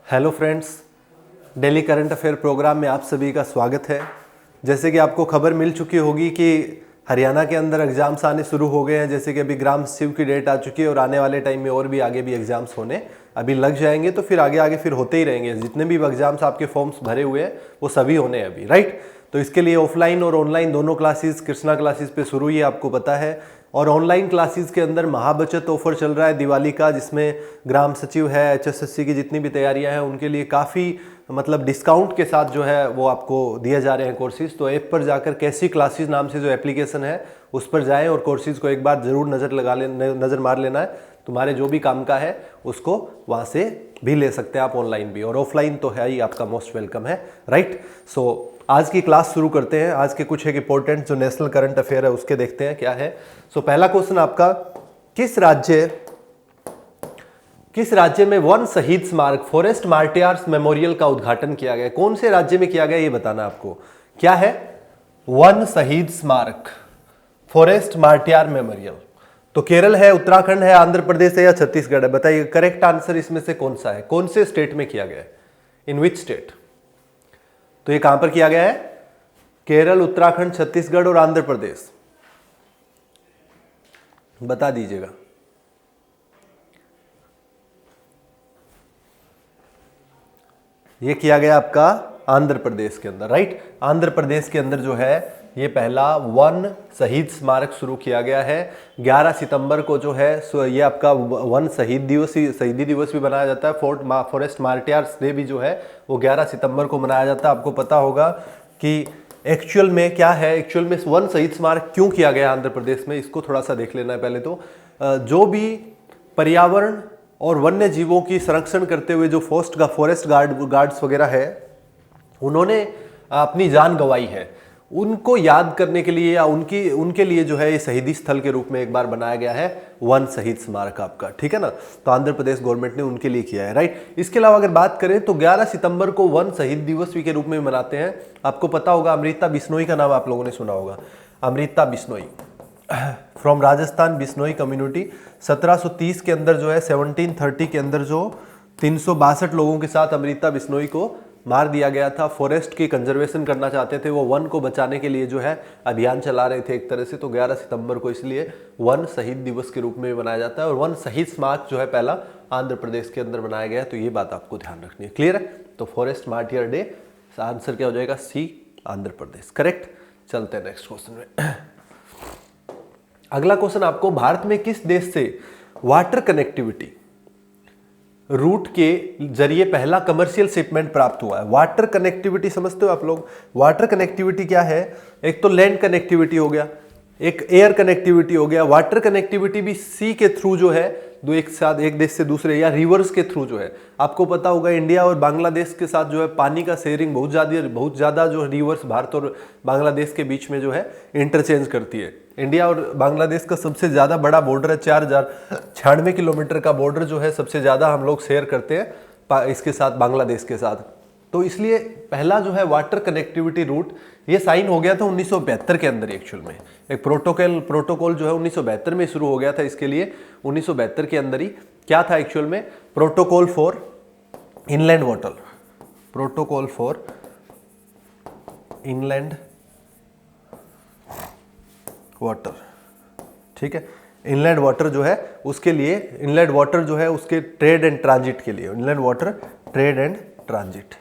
Hello friends, daily current affair program में आप सभी का स्वागत है। जैसे कि आपको खबर मिल चुकी होगी कि हरियाणा के अंदर एग्जाम्स आने शुरू हो गए हैं। जैसे कि अभी ग्राम सचिव की डेट आ चुकी है और आने वाले टाइम में और भी आगे भी एग्जाम्स होने अभी लग जाएंगे, तो फिर आगे आगे फिर होते ही रहेंगे। जितने भी एग्जाम्स आपके फॉर्म्स भरे हुए हैं वो सभी होने हैं अभी, राइट। तो इसके लिए ऑफलाइन और ऑनलाइन दोनों क्लासेस कृष्णा क्लासेस पे शुरू ही आपको पता है। और ऑनलाइन क्लासेस के अंदर महाबचत ऑफर चल रहा है दिवाली का, जिसमें ग्राम सचिव है, एचएसएससी की जितनी भी तैयारियां हैं उनके लिए काफ़ी मतलब डिस्काउंट के साथ जो है वो आपको दिए जा रहे हैं कोर्सेज। तो ऐप पर जाकर कैसी क्लासेस नाम से जो एप्लीकेशन है उस पर जाएं और कोर्सेज को एक बार जरूर नज़र मार लेना है। तुम्हारे जो भी काम का है उसको वहाँ से भी ले सकते हैं आप, ऑनलाइन भी और ऑफलाइन तो है ही, आपका मोस्ट वेलकम है, राइट। सो आज की क्लास शुरू करते हैं। आज के कुछ एक इंपॉर्टेंट जो नेशनल करंट अफेयर है उसके देखते हैं क्या है। सो पहला क्वेश्चन आपका, किस राज्य में वन शहीद स्मारक फॉरेस्ट मार्टियर्स मेमोरियल का उद्घाटन किया गया? कौन से राज्य में किया गया ये बताना आपको। क्या है? वन शहीद स्मारक फॉरेस्ट मार्टियर मेमोरियल। तो केरल है, उत्तराखंड है, आंध्र प्रदेश है या छत्तीसगढ़ है? बताइए करेक्ट आंसर इसमें से कौन सा है, कौन से स्टेट में किया गया है, इन विच स्टेट? तो ये कहां पर किया गया है? केरल, उत्तराखंड, छत्तीसगढ़ और आंध्र प्रदेश। बता दीजिएगा। ये किया गया आपका आंध्र प्रदेश के अंदर, राइट। आंध्र प्रदेश के अंदर जो है ये पहला वन शहीद स्मारक शुरू किया गया है। 11 सितंबर को जो है ये आपका वन शहीदी दिवस भी मनाया जाता है। फॉरेस्ट मार्टियर्स डे भी जो है वो 11 सितंबर को मनाया जाता है। आपको पता होगा कि एक्चुअल में क्या है, एक्चुअल में वन शहीद स्मारक क्यों किया गया आंध्र प्रदेश में, इसको थोड़ा सा देख लेना है पहले तो। जो भी पर्यावरण और वन्य जीवों की संरक्षण करते हुए जो फॉरेस्ट गार्ड्स वगैरह है उन्होंने अपनी जान गंवाई है, उनको याद करने के लिए या उनके लिए जो है ये शहीदी स्थल के रूप में एक बार बनाया गया है वन शहीद स्मारक आपका, ठीक है ना। तो आंध्र प्रदेश गवर्नमेंट ने उनके लिए किया है, राइट। इसके अलावा अगर बात करें तो 11 सितंबर को वन शहीद दिवस के रूप में मनाते हैं। आपको पता होगा अमृता बिश्नोई का नाम आप लोगों ने सुना होगा। Amrita Bishnoi from Rajasthan, Bishnoi community. 1730 के अंदर जो है 1730 के अंदर जो 362 लोगों के साथ अमृता बिश्नोई को मार दिया गया था। फॉरेस्ट की कंजर्वेशन करना चाहते थे, वो वन को बचाने के लिए जो है अभियान चला रहे थे एक तरह से। तो 11 सितंबर को इसलिए वन शहीद दिवस के रूप में मनाया जाता है और वन शहीद स्मारक जो है पहला आंध्र प्रदेश के अंदर बनाया गया है। तो ये बात आपको ध्यान रखनी है, क्लियर है। तो फॉरेस्ट मार्टियर डे, आंसर क्या हो जाएगा? सी, आंध्र प्रदेश, करेक्ट। चलते हैं नेक्स्ट क्वेश्चन में। अगला क्वेश्चन आपको, भारत में किस देश से वाटर कनेक्टिविटी रूट के जरिए पहला कमर्शियल शिपमेंट प्राप्त हुआ है? वाटर कनेक्टिविटी समझते हो आप लोग? वाटर कनेक्टिविटी क्या है? एक तो लैंड कनेक्टिविटी हो गया, एक एयर कनेक्टिविटी हो गया। वाटर कनेक्टिविटी भी सी के थ्रू जो है दो एक साथ एक देश से दूसरे या रिवर्स के थ्रू जो है। आपको पता होगा इंडिया और बांग्लादेश के साथ जो है पानी का शेयरिंग बहुत ज़्यादा जो रिवर्स भारत और बांग्लादेश के बीच में जो है इंटरचेंज करती है। इंडिया और बांग्लादेश का सबसे ज़्यादा बड़ा बॉर्डर है, 4096 किलोमीटर का बॉर्डर जो है सबसे ज़्यादा हम लोग शेयर करते हैं इसके साथ, बांग्लादेश के साथ। तो इसलिए पहला जो है वाटर कनेक्टिविटी रूट ये साइन हो गया था 1972 के अंदर। एक्चुअल में एक प्रोटोकॉल जो है 1972 में शुरू हो गया था इसके लिए। 1972 के अंदर ही क्या था एक्चुअल में? Protocol for inland water, protocol for inland water, ठीक है। इनलैंड वाटर जो है उसके लिए, इनलैंड वाटर जो है उसके ट्रेड एंड ट्रांजिट के लिए, inland water trade and transit.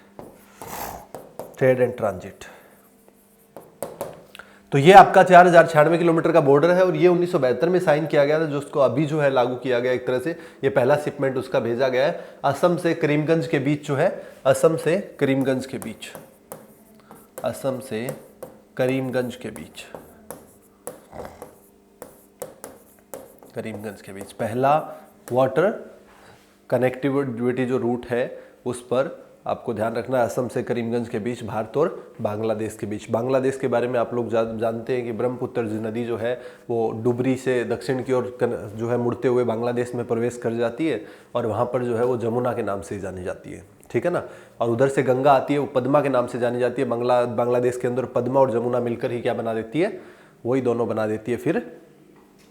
तो ये आपका 4096 किलोमीटर का बॉर्डर है और ये 1972 में साइन किया गया था, जो उसको अभी जो है लागू किया गया एक तरह से। ये पहला शिपमेंट उसका भेजा गया है असम से करीमगंज के बीच जो है, असम से करीमगंज के बीच, असम से करीमगंज के बीच, करीमगंज के बीच पहला वाटर कनेक्टिविटी जो रूट है उस पर आपको ध्यान रखना है। असम से करीमगंज के बीच, भारत और बांग्लादेश के बीच। बांग्लादेश के बारे में आप लोग जानते हैं कि ब्रह्मपुत्र नदी जो है वो डुबरी से दक्षिण की ओर जो है मुड़ते हुए बांग्लादेश में प्रवेश कर जाती है और वहाँ पर जो है वो जमुना के नाम से जानी जाती है, ठीक है ना। और उधर से गंगा आती है, वो पद्मा के नाम से जानी जाती है। बांग्लादेश के अंदर पद्मा और जमुना मिलकर ही क्या बना देती है? वही दोनों बना देती है फिर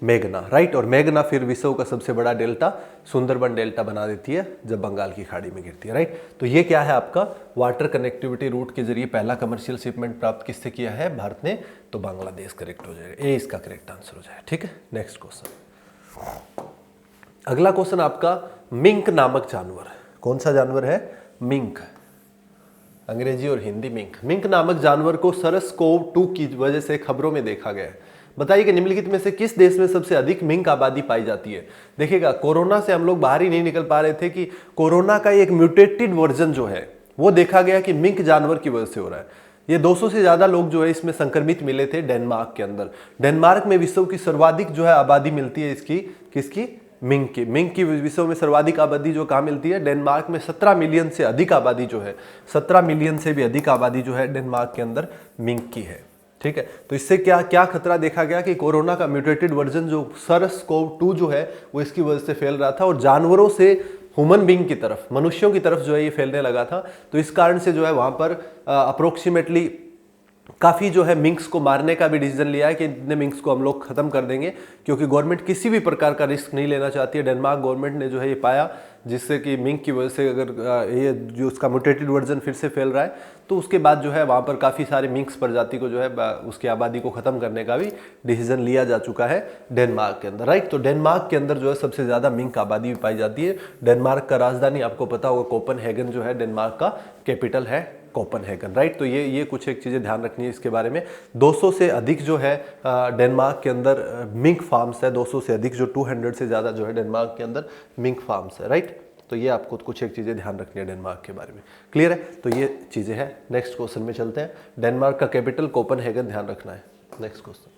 मेघना, राइट। और मेघना फिर विश्व का सबसे बड़ा डेल्टा सुंदरबन डेल्टा बना देती है जब बंगाल की खाड़ी में गिरती है, राइट। तो ये क्या है आपका वाटर कनेक्टिविटी रूट के जरिए पहला कमर्शियल शिपमेंट प्राप्त किससे किया है, भारत ने, तो बांग्लादेश करेक्ट हो जाएगा, ए इसका करेक्ट आंसर हो जाएगा, ठीक है। नेक्स्ट क्वेश्चन, अगला क्वेश्चन आपका मिंक नामक जानवर, कौन सा जानवर है, मिंक, अंग्रेजी और हिंदी मिंक। मिंक नामक जानवर को SARS-CoV-2 की वजह से खबरों में देखा गया है। बताइए कि निम्नलिखित में से किस देश में सबसे अधिक मिंक आबादी पाई जाती है। देखिएगा कोरोना से हम लोग बाहर ही नहीं निकल पा रहे थे कि कोरोना का एक म्यूटेटेड वर्जन जो है वो देखा गया कि मिंक जानवर की वजह से हो रहा है। ये 200 से ज्यादा लोग जो है इसमें संक्रमित मिले थे डेनमार्क के अंदर। डेनमार्क में विश्व की सर्वाधिक जो है आबादी मिलती है इसकी, किसकी, मिंक की। मिंक की विश्व में सर्वाधिक आबादी जो कहाँ मिलती है, डेनमार्क में। 17 मिलियन से अधिक आबादी जो है, 17 मिलियन से भी अधिक आबादी जो है डेनमार्क के अंदर मिंक की है, ठीक है। तो इससे क्या क्या खतरा देखा गया कि कोरोना का म्यूटेटेड वर्जन जो SARS-CoV-2 जो है वो इसकी वजह से फैल रहा था और जानवरों से ह्यूमन बीइंग की तरफ, मनुष्यों की तरफ जो है ये फैलने लगा था। तो इस कारण से जो है वहां पर अप्रोक्सीमेटली काफ़ी जो है मिंक्स को मारने का भी डिसीजन लिया है कि इतने मिंक्स को हम लोग खत्म कर देंगे, क्योंकि गवर्नमेंट किसी भी प्रकार का रिस्क नहीं लेना चाहती है। डेनमार्क गवर्नमेंट ने जो है ये पाया, जिससे कि मिंक की वजह से अगर ये जो उसका म्यूटेटेड वर्जन फिर से फैल रहा है तो उसके बाद जो है वहाँ पर काफ़ी सारे मिंक्स प्रजाति को जो है उसकी आबादी को ख़त्म करने का भी डिसीजन लिया जा चुका है डेनमार्क के अंदर, राइट। तो डेनमार्क के अंदर जो है सबसे ज़्यादा मिंक आबादी भी पाई जाती है। डेनमार्क का राजधानी आपको पता होगा कोपनहेगन जो है डेनमार्क का कैपिटल है, कोपनहेगन, राइट। तो ये कुछ एक चीज़ें ध्यान रखनी है इसके बारे में। 200 से अधिक जो है डेनमार्क के अंदर मिंक फार्म्स है, 200 से अधिक जो 200 से ज़्यादा जो है डेनमार्क के अंदर मिंक फार्म्स है, राइट। तो ये आपको कुछ एक चीज़ें ध्यान रखनी है डेनमार्क के बारे में, क्लियर है। तो ये चीज़ें हैं। नेक्स्ट क्वेश्चन में चलते हैं। डेनमार्क का कैपिटल कोपनहेगन ध्यान रखना है। नेक्स्ट क्वेश्चन,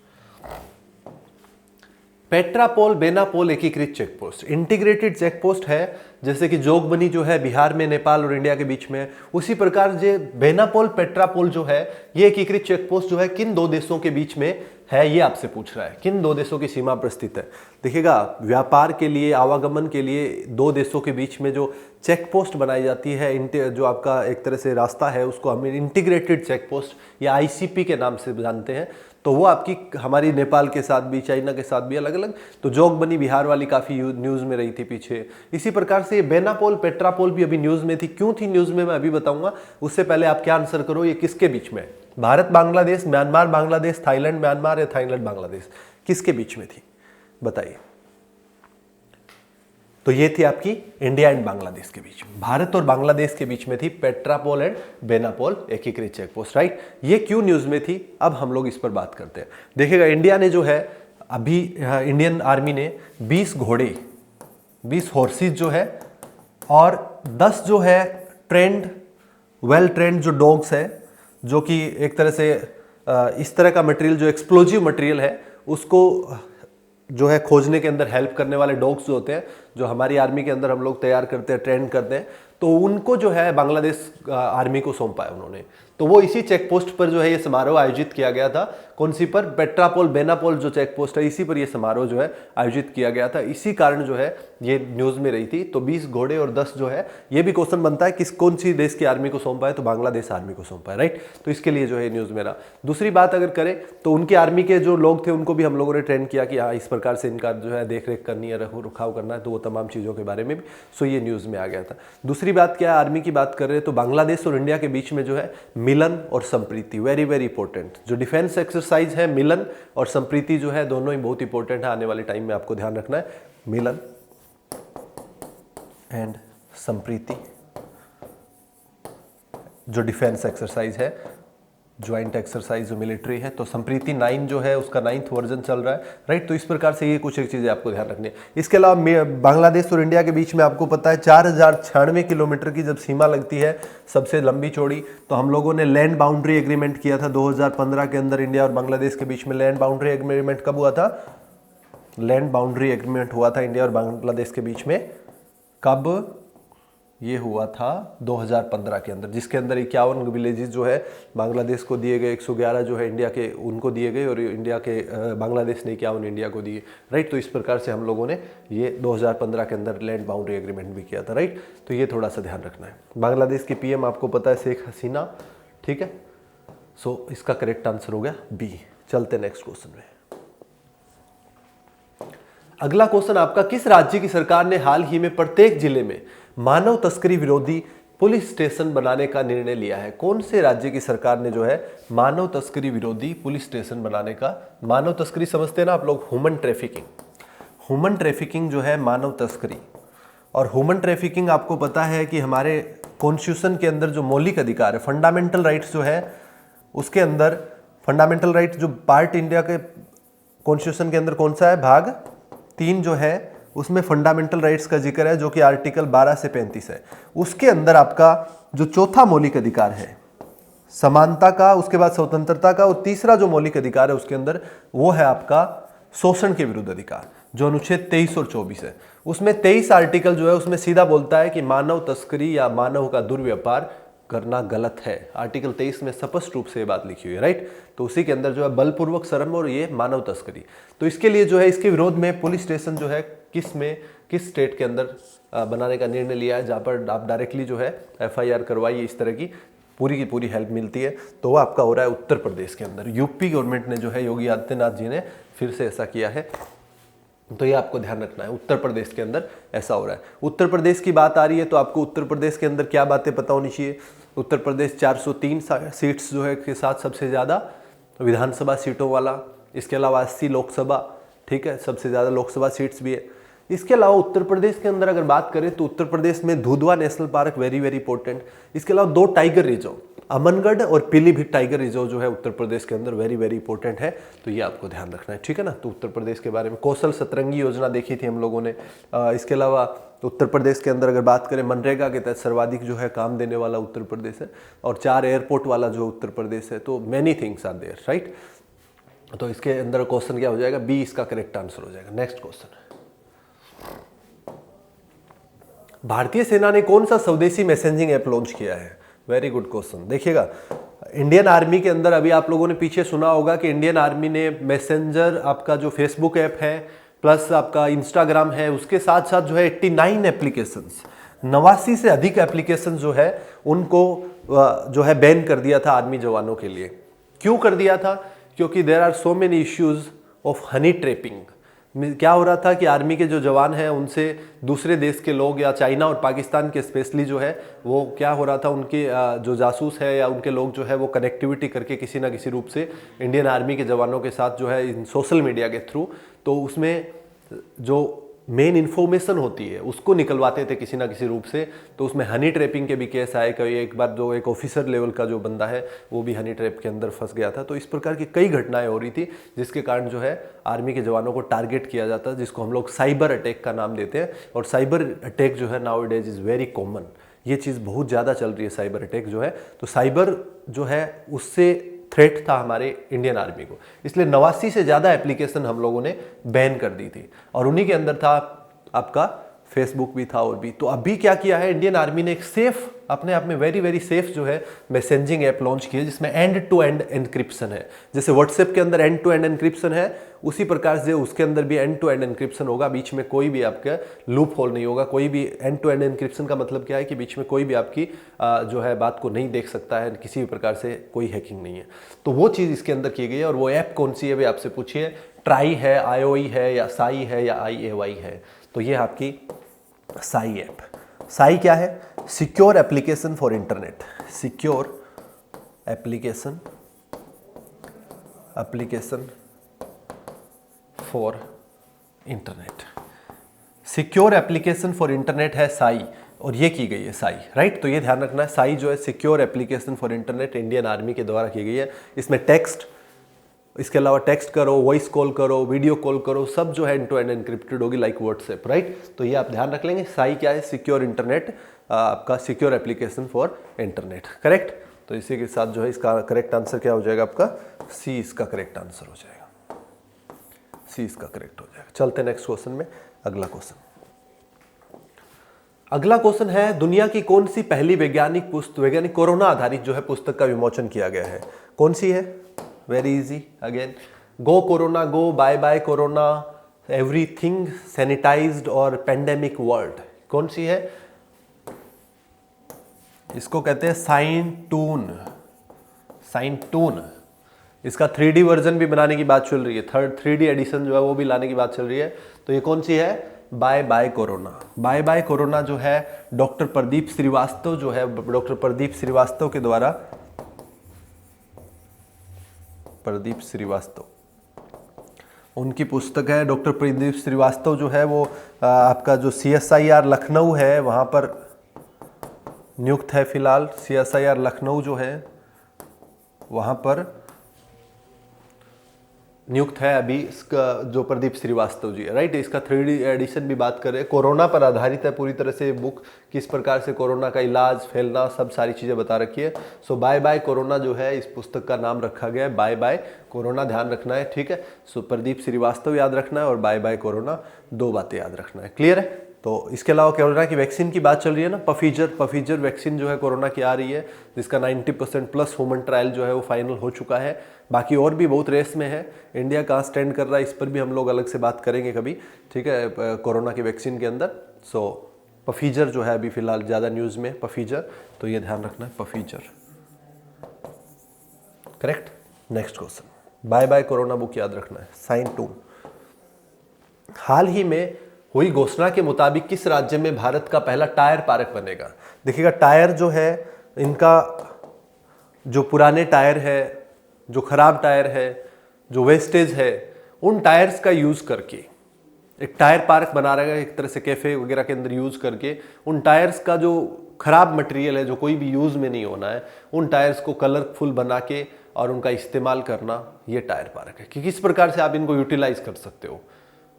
पेट्रापोल बेनापोल एकीकृत चेकपोस्ट, इंटीग्रेटेड चेकपोस्ट है, जैसे कि जोगबनी जो है बिहार में नेपाल और इंडिया के बीच में, उसी प्रकार जो बेनापोल पेट्रापोल जो है ये एकीकृत चेकपोस्ट जो है किन दो देशों के बीच में है, ये आपसे पूछ रहा है। किन दो देशों की सीमा पर स्थित है। देखिएगा व्यापार के लिए, आवागमन के लिए दो देशों के बीच में जो चेक पोस्ट बनाई जाती है, जो आपका एक तरह से रास्ता है, उसको हम इंटीग्रेटेड चेक पोस्ट या ICP के नाम से जानते हैं। तो वो आपकी हमारी नेपाल के साथ भी, चाइना के साथ भी अलग अलग। तो जोगबनी बिहार वाली काफ़ी न्यूज़ में रही थी पीछे। इसी प्रकार से बेनापोल पेट्रापोल भी अभी न्यूज़ में थी। क्यों थी न्यूज़ में मैं अभी बताऊंगा। उससे पहले आप क्या आंसर करो, ये किसके बीच में है। Bharat Bangladesh, Myanmar Bangladesh, Thailand Myanmar या थाईलैंड बांग्लादेश, किसके बीच में थी बताइए। तो ये थी आपकी इंडिया एंड बांग्लादेश के बीच में, भारत और बांग्लादेश के बीच में थी पेट्रापोल एंड बेनापोल एकीकृत चेक पोस्ट, राइट। ये क्यों न्यूज़ में थी, अब हम लोग इस पर बात करते हैं। देखिएगा इंडिया ने जो है अभी इंडियन आर्मी ने 20 घोड़े, 20 हॉर्सेज जो है और 10 जो है ट्रेंड, वेल ट्रेंड जो डॉग्स है, जो कि एक तरह से इस तरह का मटेरियल जो एक्सप्लोजिव मटेरियल है उसको जो है खोजने के अंदर हेल्प करने वाले डॉग्स जो होते हैं, जो हमारी आर्मी के अंदर हम लोग तैयार करते हैं, ट्रेन करते हैं, तो उनको जो है बांग्लादेश आर्मी को सौंपा है उन्होंने। तो वो इसी चेक पोस्ट पर जो है ये समारोह आयोजित किया गया था। कौन सी पर, पेट्रापोल बेनापोल जो चेक पोस्ट है, इसी पर ये समारोह जो है आयोजित किया गया था। इसी कारण जो है ये न्यूज़ में रही थी। तो 20 घोड़े और 10 जो है, ये भी क्वेश्चन बनता है किस कौन सी देश की आर्मी को सौंपा है, तो बांग्लादेश आर्मी को सौंपा है, राइट। तो इसके लिए जो है न्यूज़ में रहा। दूसरी बात अगर करें तो उनकी आर्मी के जो लोग थे उनको भी हम लोगों ने ट्रेन किया कि हाँ इस प्रकार से इनका जो है देख रेख करनी है, रखाव करना है, तो वो तमाम चीज़ों के बारे में भी सो ये न्यूज़ में आ गया था। दूसरी बात क्या है, आर्मी की बात कर रहे हैं तो बांग्लादेश और इंडिया के बीच में जो है मिलन और संप्रीति, वेरी वेरी इंपॉर्टेंट जो डिफेंस एक्सरसाइज है, मिलन और संप्रीति जो है दोनों ही बहुत इंपॉर्टेंट है। आने वाले टाइम में आपको ध्यान रखना है, मिलन एंड संप्रीति जो डिफेंस एक्सरसाइज है, ज्वाइंट एक्सरसाइज जो मिलिट्री है। तो संप्रीति 9 जो है उसका 9th वर्जन चल रहा है, राइट। तो इस प्रकार से ये कुछ एक चीज़ें आपको ध्यान रखनी है। इसके अलावा बांग्लादेश और इंडिया के बीच में आपको पता है 4096 किलोमीटर की जब सीमा लगती है, सबसे लंबी चौड़ी, तो हम लोगों ने लैंड बाउंड्री एग्रीमेंट किया था 2015 के अंदर। इंडिया और बांग्लादेश के बीच में लैंड बाउंड्री एग्रीमेंट कब हुआ था, लैंड बाउंड्री एग्रीमेंट हुआ था इंडिया और बांग्लादेश के बीच में, कब ये हुआ था 2015 के अंदर, जिसके अंदर 51 विलेजेस जो है बांग्लादेश को दिए गए, 111 जो है इंडिया के उनको दिए गए और इंडिया के बांग्लादेश ने 51 इंडिया को दिए, राइट। तो इस प्रकार से हम लोगों ने ये 2015 के अंदर लैंड बाउंड्री एग्रीमेंट भी किया था, राइट। तो ये थोड़ा सा ध्यान रखना है। बांग्लादेश की PM आपको पता है शेख हसीना, ठीक है। सो इसका करेक्ट आंसर हो गया B। चलते नेक्स्ट क्वेश्चन में। अगला क्वेश्चन आपका, किस राज्य की सरकार ने हाल ही में प्रत्येक जिले में मानव तस्करी विरोधी पुलिस स्टेशन बनाने का निर्णय लिया है? कौन से राज्य की सरकार ने जो है मानव तस्करी विरोधी पुलिस स्टेशन बनाने का, मानव तस्करी समझते हैं ना आप लोग, ह्यूमन ट्रैफिकिंग, ह्यूमन ट्रैफिकिंग जो है मानव तस्करी, और ह्यूमन ट्रैफिकिंग आपको पता है कि हमारे कॉन्स्टिट्यूशन के अंदर जो मौलिक अधिकार है, फंडामेंटल राइट्स जो है, उसके अंदर फंडामेंटल राइट जो पार्ट इंडिया के कॉन्स्टिट्यूशन के अंदर कौन सा है, भाग 3 जो है, उसमें फंडामेंटल राइट्स का जिक्र है जो कि आर्टिकल 12 से 35 है। उसके अंदर आपका जो चौथा मौलिक अधिकार है समानता का, उसके बाद स्वतंत्रता का, और तीसरा जो मौलिक अधिकार है उसके अंदर वो है आपका शोषण के विरुद्ध अधिकार, जो अनुच्छेद 23 और 24 है। उसमें 23 आर्टिकल जो है उसमें सीधा बोलता है कि मानव तस्करी या मानव का दुर्व्यापार करना गलत है। आर्टिकल 23 में स्पष्ट रूप से ये बात लिखी हुई है, राइट। तो उसी के अंदर जो है बलपूर्वक श्रम और ये मानव तस्करी, तो इसके लिए जो है इसके विरोध में पुलिस स्टेशन जो है किस स्टेट के अंदर बनाने का निर्णय लिया है, जहाँ पर आप डायरेक्टली जो है FIR करवाइए, इस तरह की पूरी हेल्प मिलती है। तो वो आपका हो रहा है उत्तर प्रदेश के अंदर। यूपी गवर्नमेंट ने जो है, योगी आदित्यनाथ जी ने फिर से ऐसा किया है, तो ये आपको ध्यान रखना है, उत्तर प्रदेश के अंदर ऐसा हो रहा है। उत्तर प्रदेश की बात आ रही है तो आपको उत्तर प्रदेश के अंदर क्या बातें पता होनी चाहिए। उत्तर प्रदेश 403 सीट्स जो है के साथ सबसे ज़्यादा विधानसभा सीटों वाला, इसके अलावा 80 लोकसभा, ठीक है, सबसे ज़्यादा लोकसभा सीट्स भी है। इसके अलावा उत्तर प्रदेश के अंदर अगर बात करें तो उत्तर प्रदेश में Dudhwa national park very important, इसके अलावा 2 टाइगर रिजर्व, अमनगढ़ और पीलीभीत टाइगर रिजर्व जो है उत्तर प्रदेश के अंदर वेरी इंपॉर्टेंट है, तो ये आपको ध्यान रखना है, ठीक है ना। तो उत्तर प्रदेश के बारे में कौशल सतरंगी योजना देखी थी हम लोगों ने। इसके अलावा उत्तर प्रदेश के अंदर अगर बात करें, मनरेगा के तहत सर्वाधिक जो है काम देने वाला उत्तर प्रदेश है, और 4 एयरपोर्ट वाला जो उत्तर प्रदेश है। तो many things are there, right. तो इसके अंदर क्वेश्चन क्या हो जाएगा, बी इसका करेक्ट आंसर हो जाएगा। नेक्स्ट क्वेश्चन, भारतीय सेना ने कौन सा स्वदेशी मैसेजिंग ऐप लॉन्च किया है? Very good question. देखिएगा, इंडियन आर्मी के अंदर अभी आप लोगों ने पीछे सुना होगा कि इंडियन आर्मी ने मैसेंजर, आपका जो फेसबुक ऐप है प्लस आपका इंस्टाग्राम है, उसके साथ साथ जो है 89 एप्लीकेशंस, 89 से अधिक एप्लीकेशन जो है उनको जो है बैन कर दिया था आर्मी जवानों के लिए। क्यों कर दिया था? क्योंकि there are so many issues of honey trapping. क्या हो रहा था कि आर्मी के जो जवान हैं उनसे दूसरे देश के लोग या चाइना और पाकिस्तान के स्पेशली जो है वो क्या हो रहा था, उनके जो जासूस है या उनके लोग जो है वो कनेक्टिविटी करके किसी ना किसी रूप से इंडियन आर्मी के जवानों के साथ जो है इन सोशल मीडिया के थ्रू, तो उसमें जो मेन इन्फॉर्मेशन होती है उसको निकलवाते थे किसी ना किसी रूप से। तो उसमें हनी ट्रैपिंग के भी केस आए। कई एक बार जो एक ऑफिसर लेवल का जो बंदा है वो भी हनी ट्रैप के अंदर फंस गया था। तो इस प्रकार की कई घटनाएं हो रही थी जिसके कारण जो है आर्मी के जवानों को टारगेट किया जाता है, जिसको हम लोग साइबर अटैक का नाम देते हैं। और साइबर अटैक जो है now days is very common, ये चीज़ बहुत ज़्यादा चल रही है साइबर अटैक जो है। तो साइबर जो है उससे थ्रेट था हमारे इंडियन आर्मी को, इसलिए 89 से ज़्यादा एप्लीकेशन हम लोगों ने बैन कर दी थी, और उन्हीं के अंदर था आपका फेसबुक भी था और भी। तो अभी क्या किया है इंडियन आर्मी ने, एक सेफ, अपने आप में वेरी सेफ जो है मैसेजिंग ऐप लॉन्च की है जिसमें एंड टू एंड एनक्रिप्शन है। जैसे व्हाट्सएप के अंदर एंड टू एंड एनक्रिप्शन है, उसी प्रकार से उसके अंदर भी एंड टू एंड एनक्रिप्शन होगा। बीच में कोई भी आपका लूप होल नहीं होगा, कोई भी। एंड टू एंड एनक्रिप्शन का मतलब क्या है कि बीच में कोई भी आपकी जो है बात को नहीं देख सकता है, किसी भी प्रकार से कोई हैकिंग नहीं है। तो वो चीज़ इसके अंदर की गई है। और वो ऐप कौन सी है भी आपसे पूछिए, ट्राई है, IOE है, या साई है, या IAY है। तो ये आपकी साई ऐप। साई क्या है? Secure application for internet. Secure application for internet. Secure application for internet है साई, और ये की गई है साई, राइट। तो ये ध्यान रखना है, साई जो है secure application for internet Indian army के द्वारा की गई है। इसमें टेक्स्ट, इसके अलावा टेक्स्ट करो, वॉइस कॉल करो, वीडियो कॉल करो, सब जो है एंड टू एंड एनक्रिप्टेड होगी लाइक व्हाट्सएप, राइट। तो ये आप ध्यान रख लेंगे। साई क्या है? सिक्योर इंटरनेट, आपका secure application for internet, correct. तो इसी के साथ जो है इसका करेक्ट आंसर क्या हो जाएगा आपका? सी इसका करेक्ट आंसर हो जाएगा, सी इसका करेक्ट हो जाएगा। चलते नेक्स्ट क्वेश्चन में। अगला क्वेश्चन है, दुनिया की कौन सी पहली वैज्ञानिक कोरोना आधारित जो है पुस्तक का विमोचन किया गया है? कौन सी है? Very easy again, go corona go, bye bye corona, everything sanitized और पेंडेमिक वर्ल्ड। कौन सी है? इसको कहते हैं साइंटून। इसका 3D वर्जन भी बनाने की बात चल रही है, 3D एडिशन जो है वो भी लाने की बात चल रही है। तो ये कौन सी है? Bye bye corona. Bye bye corona जो है डॉक्टर प्रदीप श्रीवास्तव जो है, डॉक्टर प्रदीप श्रीवास्तव के द्वारा, प्रदीप श्रीवास्तव उनकी पुस्तक है। डॉक्टर प्रदीप श्रीवास्तव जो है वो आपका जो CSIR लखनऊ है वहाँ पर नियुक्त है फिलहाल। CSIR लखनऊ जो है वहाँ पर नियुक्त है अभी इसका जो प्रदीप श्रीवास्तव जी है, राइट। इसका 3D एडिशन भी बात करें, कोरोना पर आधारित है पूरी तरह से बुक, किस प्रकार से कोरोना का इलाज, फैलना, सब सारी चीज़ें बता रखी है। सो बाय बाय कोरोना जो है इस पुस्तक का नाम रखा गया है, बाय बाय कोरोना, ध्यान रखना है, ठीक है। सो प्रदीप श्रीवास्तव याद रखना है और बाय बाय कोरोना, 2 बातें याद रखना है, क्लियर है। तो इसके अलावा कोरोना की वैक्सीन की बात चल रही है ना, पफीजर वैक्सीन जो है कोरोना की आ रही है, जिसका 90% प्लस ह्यूमन ट्रायल जो है वो फाइनल हो चुका है। बाकी और भी बहुत रेस में है, इंडिया कहाँ स्टैंड कर रहा है इस पर भी हम लोग अलग से बात करेंगे कभी, ठीक है, कोरोना की वैक्सीन के अंदर। सो पफीजर जो है अभी फिलहाल ज़्यादा न्यूज़ में, पफीजर, तो ये ध्यान रखना है, Pfizer, correct. Next question, bye bye corona book याद रखना है, साइन 2। हाल ही में हुई घोषणा के मुताबिक किस राज्य में भारत का पहला टायर पार्क बनेगा? देखिएगा, टायर जो है इनका जो पुराने टायर है, जो खराब टायर है, जो वेस्टेज है, उन टायर्स का यूज करके एक टायर पार्क बना रहेगा, एक तरह से कैफे वगैरह के अंदर यूज करके उन टायर्स का जो खराब मटेरियल है, जो कोई भी यूज में नहीं होना है, उन टायर्स को कलरफुल बना के और उनका इस्तेमाल करना, ये टायर पार्क है कि किस प्रकार से आप इनको यूटिलाइज कर सकते हो,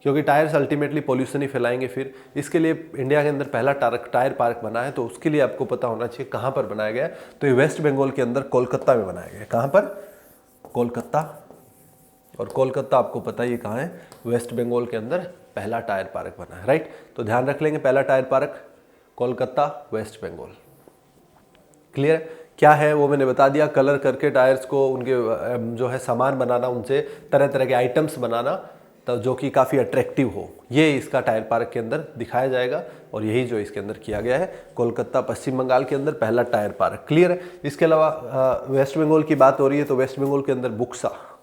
क्योंकि टायर्स अल्टीमेटली पॉल्यूशन ही फैलाएंगे। फिर इसके लिए इंडिया के अंदर पहला टायर पार्क बना है, तो उसके लिए आपको पता होना चाहिए कहाँ पर बनाया गया है। तो ये वेस्ट बंगाल के अंदर कोलकाता में बनाया गया है। कहाँ पर? कोलकाता। और कोलकाता आपको पता ही कहाँ है, वेस्ट बंगाल के अंदर पहला टायर पार्क बना है, राइट। तो ध्यान रख लेंगे, पहला tyre park Kolkata, West Bengal, clear. क्या है वो मैंने बता दिया, कलर करके टायर्स को, उनके जो है सामान बनाना, उनसे तरह तरह के आइटम्स बनाना, तो जो कि काफ़ी अट्रैक्टिव हो, ये इसका टायर पार्क के अंदर दिखाया जाएगा। और यही जो इसके अंदर किया गया है, कोलकाता पश्चिम बंगाल के अंदर पहला टायर पार्क, क्लियर है। इसके अलावा वेस्ट बंगाल की बात हो रही है, तो वेस्ट बंगाल के अंदर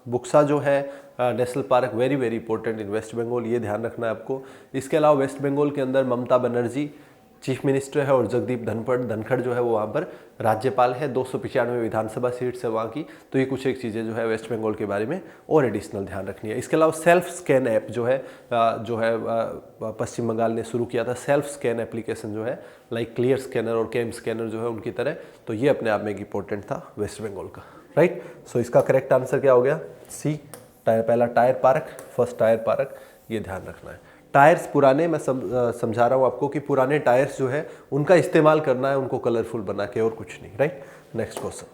बुक्सा जो है national park, very very important in West Bengal, ये ध्यान रखना है आपको। इसके अलावा वेस्ट बंगाल के अंदर ममता बनर्जी चीफ मिनिस्टर है और जगदीप धनखड़ जो है वो वहाँ पर राज्यपाल है। 295 विधानसभा सीट्स है वहाँ की। तो ये कुछ एक चीज़ें जो है वेस्ट बंगाल के बारे में और एडिशनल ध्यान रखनी है। इसके अलावा सेल्फ स्कैन ऐप जो है पश्चिम बंगाल ने शुरू किया था, सेल्फ स्कैन एप्लीकेशन जो है, लाइक क्लियर स्कैनर और कैम स्कैनर जो है उनकी तरह। तो ये अपने आप में एक इंपॉर्टेंट था वेस्ट बंगाल का, राइट। सो इसका करेक्ट आंसर क्या हो गया? सी, पहला tyre park, first tier park, ये ध्यान रखना है। टायर्स पुराने, मैं समझा रहा हूँ आपको कि पुराने टायर्स जो है उनका इस्तेमाल करना है, उनको कलरफुल बना के, और कुछ नहीं, राइट। नेक्स्ट क्वेश्चन,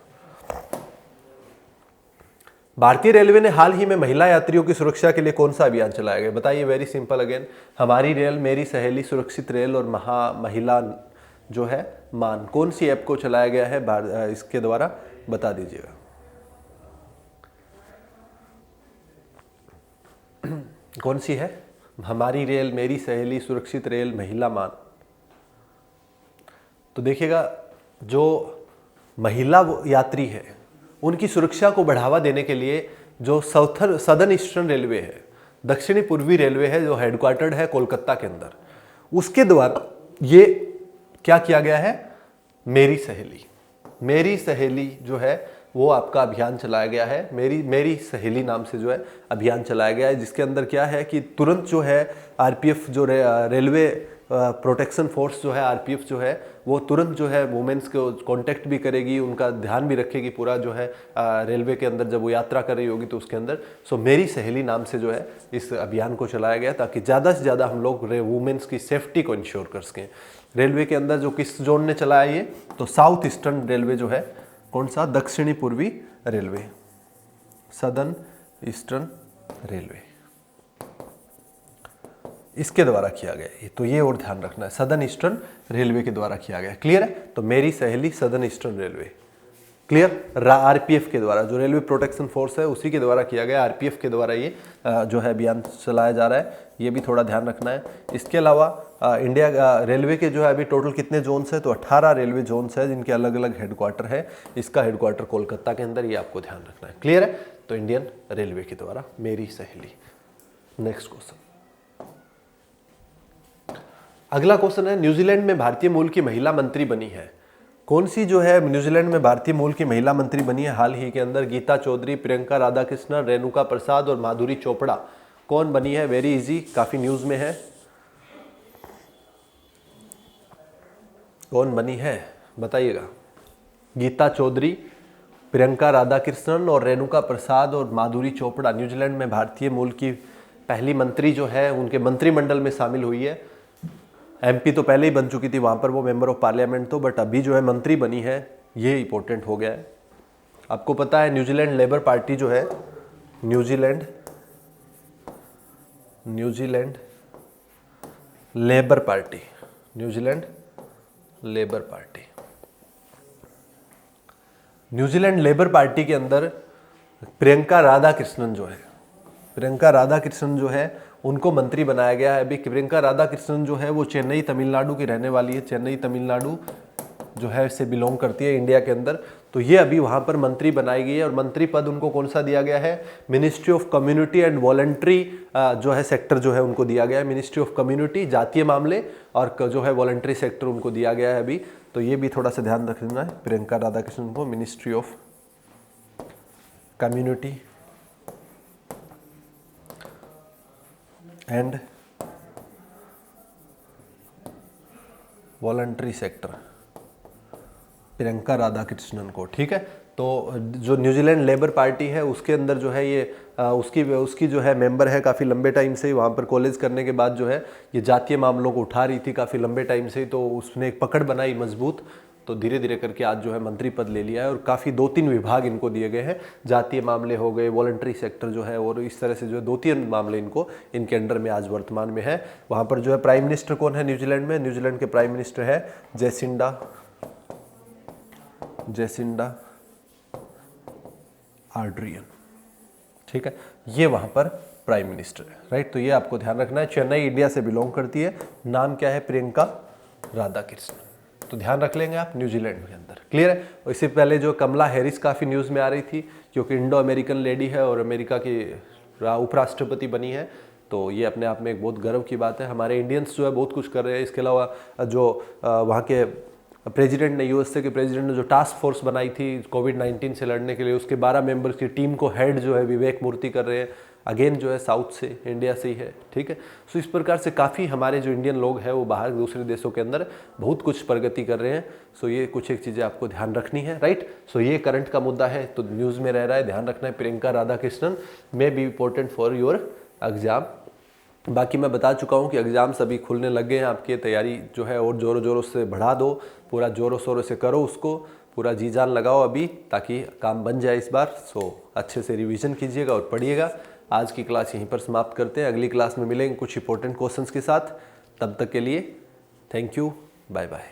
भारतीय रेलवे ने हाल ही में महिला यात्रियों की सुरक्षा के लिए कौन सा अभियान चलाया गया? बताइए, वेरी सिंपल अगेन, हमारी रेल, मेरी सहेली, सुरक्षित रेल और महिला जो है मान, कौन सी ऐप को चलाया गया है इसके द्वारा, बता दीजिएगा। कौन सी है? हमारी रेल, मेरी सहेली, सुरक्षित रेल, महिला मान। तो देखिएगा, जो महिला यात्री है उनकी सुरक्षा को बढ़ावा देने के लिए जो सदर्न ईस्टर्न रेलवे है, दक्षिणी पूर्वी रेलवे है, जो हेडक्वार्टर्ड है कोलकाता के अंदर, उसके द्वारा ये क्या किया गया है? मेरी सहेली जो है वो आपका अभियान चलाया गया है। मेरी सहेली नाम से जो है अभियान चलाया गया है, जिसके अंदर क्या है कि तुरंत जो है आरपीएफ जो रेलवे प्रोटेक्शन फोर्स जो है, आरपीएफ जो है वो तुरंत जो है वुमेन्स को कांटेक्ट भी करेगी, उनका ध्यान भी रखेगी पूरा जो है रेलवे के अंदर, जब वो यात्रा कर रही होगी तो उसके अंदर। सो मेरी सहेली नाम से जो है इस अभियान को चलाया गया, ताकि ज़्यादा से ज़्यादा हम लोग वुमेन्स की सेफ्टी को इंश्योर कर सकें। रेलवे के अंदर जो किस जोन ने चलाया ये, तो साउथ ईस्टर्न रेलवे जो है, कौन सा? दक्षिणी पूर्वी रेलवे, सदर्न ईस्टर्न रेलवे, इसके द्वारा किया गया है। तो ये और ध्यान रखना है, सदर्न ईस्टर्न रेलवे के द्वारा किया गया है, क्लियर है। तो मेरी सहेली, southern eastern railway, clear. RPF के द्वारा, जो रेलवे प्रोटेक्शन फोर्स है उसी के द्वारा किया गया, आरपीएफ के द्वारा ये जो है अभियान चलाया जा रहा है। ये भी थोड़ा ध्यान रखना है। इसके अलावा इंडिया रेलवे के जो है अभी टोटल कितने जोन्स है, तो 18 रेलवे जोन्स है जिनके अलग अलग हेडक्वार्टर है। इसका हेडक्वार्टर कोलकाता के अंदर, ये आपको ध्यान रखना है। क्लियर है? तो इंडियन रेलवे के द्वारा मेरी सहेली। नेक्स्ट क्वेश्चन, अगला क्वेश्चन है, न्यूजीलैंड में भारतीय मूल की महिला मंत्री बनी है। कौन सी जो है न्यूजीलैंड में भारतीय मूल की महिला मंत्री बनी है हाल ही के अंदर? गीता चौधरी, प्रियंका राधाकृष्णन, रेणुका प्रसाद और माधुरी चोपड़ा। कौन बनी है? वेरी इजी, काफी न्यूज में है। कौन बनी है बताइएगा। गीता चौधरी, प्रियंका राधाकृष्णन और रेणुका प्रसाद और माधुरी चोपड़ा न्यूजीलैंड में भारतीय मूल की पहली मंत्री जो है उनके मंत्रिमंडल में शामिल हुई है। एमपी तो पहले ही बन चुकी थी, वहाँ पर वो मेंबर ऑफ पार्लियामेंट तो, बट अभी जो है मंत्री बनी है, ये इंपॉर्टेंट हो गया है। आपको पता है न्यूजीलैंड लेबर पार्टी जो है, New Zealand labour party, New Zealand labour party, New Zealand labour party के अंदर प्रियंका राधाकृष्णन जो है उनको मंत्री बनाया गया है। अभी प्रियंका राधाकृष्णन जो है वो चेन्नई तमिलनाडु की रहने वाली है। चेन्नई तमिलनाडु जो है इससे बिलोंग करती है इंडिया के अंदर। तो ये अभी वहाँ पर मंत्री बनाई गई है और मंत्री पद उनको कौन सा दिया गया है? Ministry of community and voluntary जो है सेक्टर जो है उनको दिया गया है। मिनिस्ट्री ऑफ कम्युनिटी जातीय मामले और जो है वॉलंटरी सेक्टर उनको दिया गया है अभी। तो ये भी थोड़ा सा ध्यान रखना है प्रियंका राधाकृष्णन को, ministry of community and voluntary sector, Priyanka Radhakrishnan को। ठीक है, तो जो न्यूजीलैंड लेबर पार्टी है उसके अंदर जो है ये उसकी जो है मेंबर है काफ़ी लंबे टाइम से। वहाँ पर कॉलेज करने के बाद जो है ये जातीय मामलों को उठा रही थी काफ़ी लंबे टाइम से, तो उसने एक पकड़ बनाई मजबूत, तो धीरे धीरे करके आज जो है मंत्री पद ले लिया है और काफ़ी 2-3 विभाग इनको दिए गए हैं। जातीय मामले हो गए, वॉलंटरी सेक्टर जो है, और इस तरह से जो है 2-3 मामले इनके अंडर में आज वर्तमान में है। वहाँ पर जो है प्राइम मिनिस्टर कौन है न्यूजीलैंड में? न्यूजीलैंड के प्राइम मिनिस्टर है जेसिंडा आर्ड्रियन। ठीक है, ये वहाँ पर प्राइम मिनिस्टर है, राइट। तो ये आपको ध्यान रखना है। चेन्नई इंडिया से बिलोंग करती है, नाम क्या है? प्रियंका राधाकृष्णन। तो ध्यान रख लेंगे आप न्यूजीलैंड के अंदर। क्लियर है? और इससे पहले जो कमला हैरिस काफ़ी न्यूज़ में आ रही थी क्योंकि इंडो अमेरिकन लेडी है और अमेरिका की उपराष्ट्रपति बनी है, तो ये अपने आप में एक बहुत गर्व की बात है। हमारे इंडियंस जो है बहुत कुछ कर रहे हैं। इसके अलावा जो वहाँ के प्रेसिडेंट ने, यूएसए के प्रेसिडेंट ने जो टास्क फोर्स बनाई थी कोविड-19 से लड़ने के लिए, उसके 12 मेंबर्स की टीम को हेड जो है विवेक मूर्ति कर रहे हैं। अगेन जो है साउथ से, इंडिया से ही है। ठीक है, सो इस प्रकार से काफ़ी हमारे जो इंडियन लोग हैं वो बाहर दूसरे देशों के अंदर बहुत कुछ प्रगति कर रहे हैं। सो ये कुछ एक चीज़ें आपको ध्यान रखनी है, राइट। सो ये करंट का मुद्दा है, तो न्यूज़ में रह रहा है, ध्यान रखना है। Priyanka Radhakrishnan may be important for your exam. बाकी मैं बता चुका हूँ कि एग्ज़ाम्स अभी खुलने लग गए हैं, आपकी तैयारी जो है और ज़ोरों ज़ोरों से बढ़ा दो, पूरा ज़ोरों शोरों से करो उसको, पूरा जी जान लगाओ अभी, ताकि काम बन जाए इस बार। सो अच्छे से रिवीजन कीजिएगा और पढ़िएगा। आज की क्लास यहीं पर समाप्त करते हैं, अगली क्लास में मिलेंगे कुछ इंपॉर्टेंट क्वेश्चंस के साथ। तब तक के लिए थैंक यू, बाय बाय।